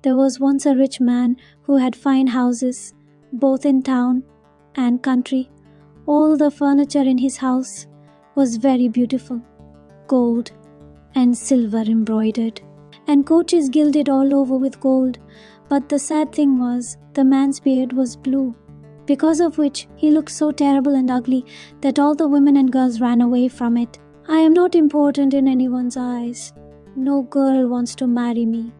There was once a rich man who had fine houses, both in town and country. All the furniture in his house was very beautiful, gold and silver embroidered, and coaches gilded all over with gold. But the sad thing was, the man's beard was blue, because of which he looked so terrible and ugly that all the women and girls ran away from it. I am not important in anyone's eyes. No girl wants to marry me.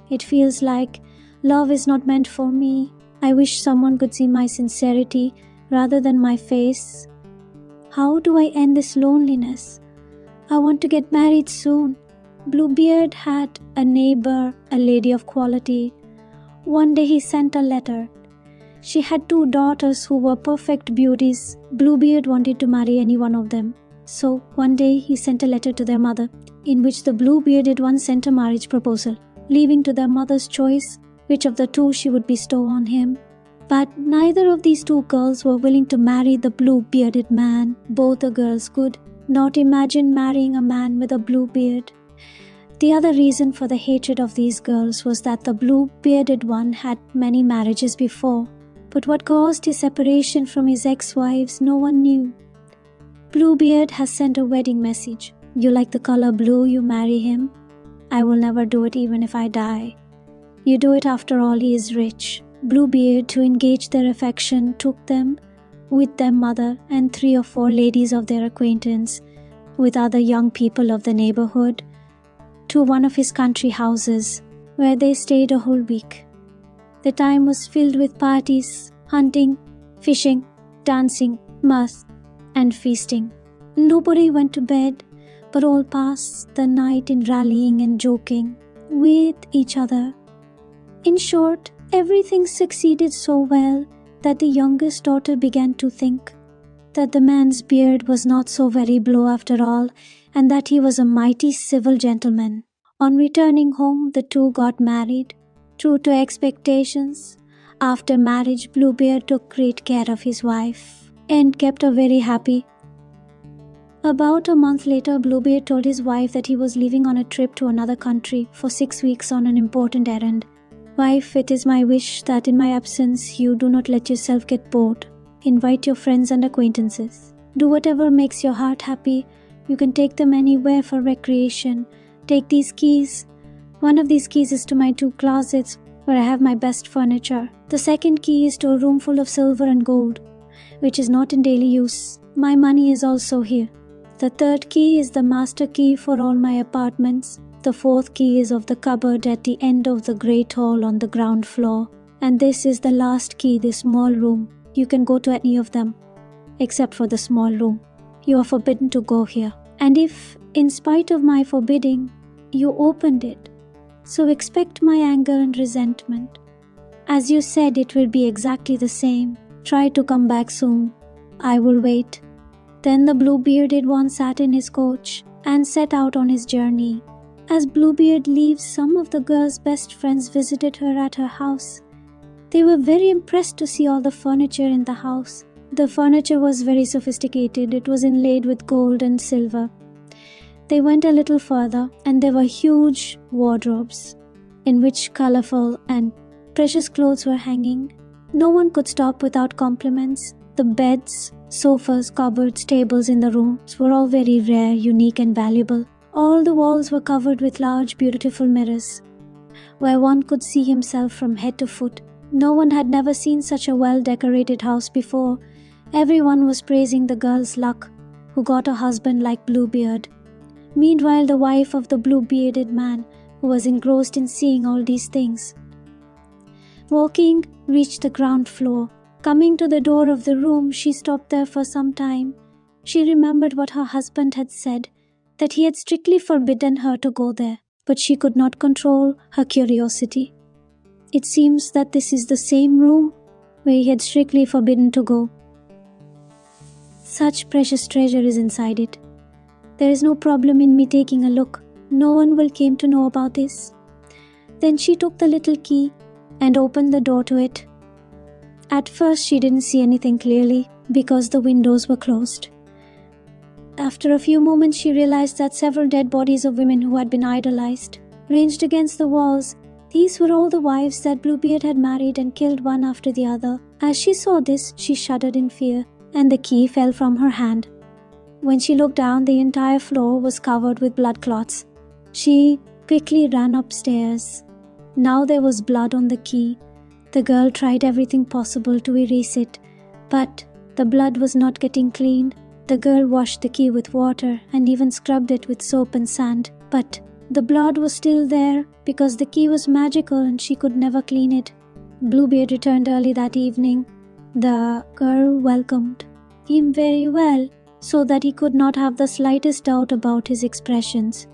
It feels like love is not meant for me. I wish someone could see my sincerity rather than my face. How do I end this loneliness? I want to get married soon. Bluebeard had a neighbor, a lady of quality. One day he sent a letter. She had 2 daughters who were perfect beauties. Bluebeard wanted to marry any one of them. So one day he sent a letter to their mother, in which the blue-bearded one sent a marriage proposal, leaving to their mother's choice which of the 2 she would bestow on him. But neither of these 2 girls were willing to marry the blue-bearded man. Both the girls could not imagine marrying a man with a blue beard. The other reason for the hatred of these girls was that the blue-bearded one had many marriages before. But what caused his separation from his ex-wives, no one knew. Bluebeard has sent a wedding message. You like the color blue, you marry him. I will never do it even if I die. You do it, after all, he is rich. Bluebeard, to engage their affection, took them with their mother and 3 or 4 ladies of their acquaintance, with other young people of the neighborhood, to one of his country houses, where they stayed a whole week. The time was filled with parties, hunting, fishing, dancing, mirth, and feasting. Nobody went to bed, but all passed the night in rallying and joking with each other. In short, everything succeeded so well that the youngest daughter began to think that the man's beard was not so very blue after all, and that he was a mighty civil gentleman. On returning home, the 2 got married. True to expectations, after marriage, Bluebeard took great care of his wife and kept her very happy. About a month later, Bluebeard told his wife that he was leaving on a trip to another country for 6 weeks on an important errand. Wife, it is my wish that in my absence you do not let yourself get bored. Invite your friends and acquaintances. Do whatever makes your heart happy. You can take them anywhere for recreation. Take these keys. One of these keys is to my 2 closets where I have my best furniture. The second key is to a room full of silver and gold, which is not in daily use. My money is also here. The 3rd key is the master key for all my apartments. The 4th key is of the cupboard at the end of the great hall on the ground floor. And this is the last key, the small room. You can go to any of them, except for the small room. You are forbidden to go here. And if, in spite of my forbidding, you opened it, so expect my anger and resentment. As you said, it will be exactly the same. Try to come back soon. I will wait. Then the blue-bearded one sat in his coach and set out on his journey. As Bluebeard leaves, some of the girl's best friends visited her at her house. They were very impressed to see all the furniture in the house. The furniture was very sophisticated. It was inlaid with gold and silver. They went a little further, and there were huge wardrobes in which colorful and precious clothes were hanging. No one could stop without compliments. The beds, sofas, cupboards, tables in the rooms were all very rare, unique, and valuable. All the walls were covered with large, beautiful mirrors, where one could see himself from head to foot. No one had never seen such a well-decorated house before. Everyone was praising the girl's luck, who got a husband like Bluebeard. Meanwhile, the wife of the blue-bearded man, who was engrossed in seeing all these things, walking, reached the ground floor. Coming to the door of the room, she stopped there for some time. She remembered what her husband had said, that he had strictly forbidden her to go there, but she could not control her curiosity. It seems that this is the same room where he had strictly forbidden to go. Such precious treasure is inside it. There is no problem in me taking a look. No one will came to know about this. Then she took the little key and opened the door to it. At first she didn't see anything clearly because the windows were closed. After a few moments she realized that several dead bodies of women who had been idolized, ranged against the walls, These were all the wives that Bluebeard had married and killed one after the other. As she saw this, she shuddered in fear, and the key fell from her hand. When she looked down, the entire floor was covered with blood clots. She quickly ran upstairs. Now there was blood on the key. The girl tried everything possible to erase it, but the blood was not getting clean. The girl washed the key with water and even scrubbed it with soap and sand, but the blood was still there because the key was magical and she could never clean it. Bluebeard returned early that evening. The girl welcomed him very well, so that he could not have the slightest doubt about his expressions.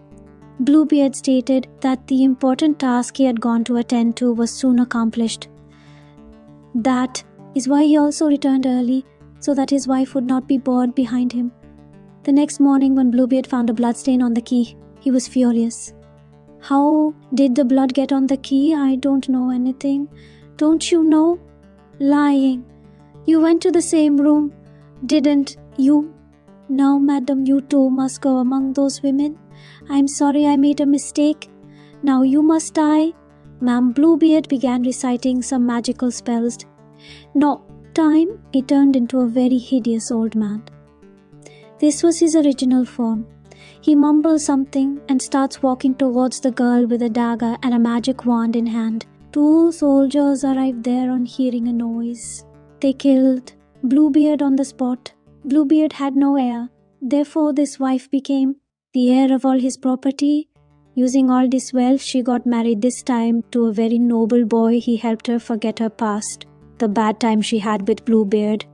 Bluebeard stated that the important task he had gone to attend to was soon accomplished. That is why he also returned early, so that his wife would not be bored behind him. The next morning, when Bluebeard found a bloodstain on the key, he was furious. How did the blood get on the key? I don't know anything. Don't you know? Lying. You went to the same room, didn't you? Now, madam, you too must go among those women. I'm sorry I made a mistake. Now you must die. Ma'am, Bluebeard began reciting some magical spells. No time, he turned into a very hideous old man. This was his original form. He mumbles something and starts walking towards the girl with a dagger and a magic wand in hand. 2 soldiers arrived there on hearing a noise. They killed Bluebeard on the spot. Bluebeard had no heir. Therefore, this wife became the heir of all his property. Using all this wealth, she got married this time to a very noble boy. He helped her forget her past, the bad time she had with Bluebeard.